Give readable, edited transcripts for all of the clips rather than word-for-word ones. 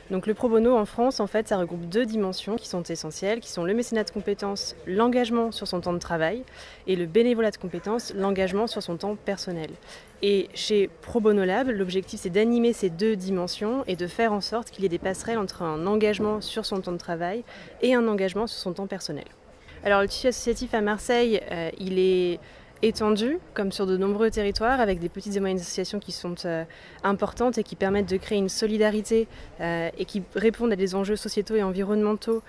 Donc le pro bono en France, en fait, ça regroupe deux dimensions qui sont essentielles, qui sont le mécénat de compétences, l'engagement sur son temps de travail, et le bénévolat de compétences, l'engagement sur son temps personnel. Et chez Pro Bono Lab, l'objectif c'est d'animer ces deux dimensions et de faire en sorte qu'il y ait des passerelles entre un engagement sur son temps de travail et un engagement sur son temps personnel. Alors le tissu associatif à Marseille, il est étendu, comme sur de nombreux territoires, avec des petites et moyennes associations qui sont importantes et qui permettent de créer une solidarité et qui répondent à des enjeux sociétaux et environnementaux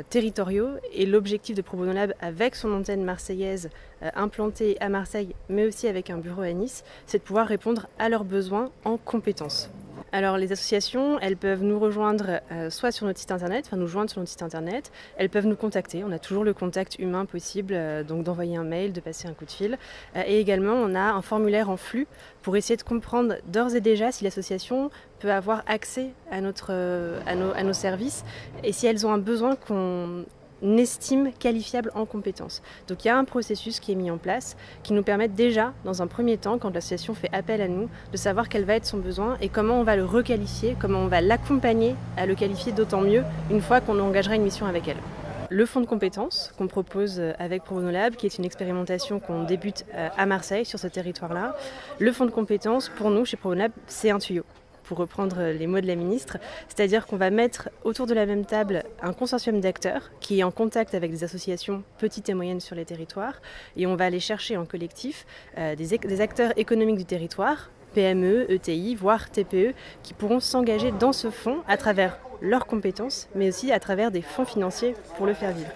territoriaux. Et l'objectif de Pro Bono Lab, avec son antenne marseillaise implantée à Marseille, mais aussi avec un bureau à Nice, c'est de pouvoir répondre à leurs besoins en compétences. Alors les associations, elles peuvent nous rejoindre soit sur notre site internet, nous joindre sur notre site internet, elles peuvent nous contacter, on a toujours le contact humain possible, donc d'envoyer un mail, de passer un coup de fil. Et également on a un formulaire en flux pour essayer de comprendre d'ores et déjà si l'association peut avoir accès à nos services et si elles ont un besoin qu'on estime qualifiable en compétences. Donc il y a un processus qui est mis en place qui nous permet déjà, dans un premier temps, quand l'association fait appel à nous, de savoir quel va être son besoin et comment on va le requalifier, comment on va l'accompagner à le qualifier d'autant mieux une fois qu'on engagera une mission avec elle. Le fonds de compétences qu'on propose avec Pro Bono Lab, qui est une expérimentation qu'on débute à Marseille, sur ce territoire-là. Le fonds de compétences, pour nous, chez Pro Bono Lab, c'est un tuyau, pour reprendre les mots de la ministre, c'est-à-dire qu'on va mettre autour de la même table un consortium d'acteurs qui est en contact avec des associations petites et moyennes sur les territoires, et on va aller chercher en collectif des acteurs économiques du territoire, PME, ETI, voire TPE, qui pourront s'engager dans ce fonds à travers leurs compétences, mais aussi à travers des fonds financiers pour le faire vivre.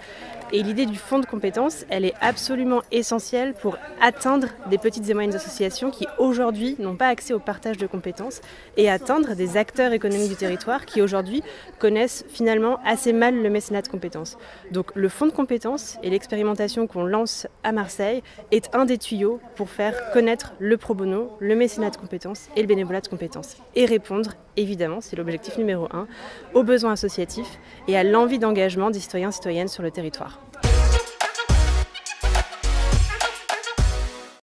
Et l'idée du fonds de compétences, elle est absolument essentielle pour atteindre des petites et moyennes associations qui aujourd'hui n'ont pas accès au partage de compétences et atteindre des acteurs économiques du territoire qui aujourd'hui connaissent finalement assez mal le mécénat de compétences. Donc le fonds de compétences et l'expérimentation qu'on lance à Marseille est un des tuyaux pour faire connaître le pro bono, le mécénat de compétences et le bénévolat de compétences. Et répondre, évidemment, c'est l'objectif numéro 1, aux besoins associatifs et à l'envie d'engagement des citoyens et citoyennes sur le territoire.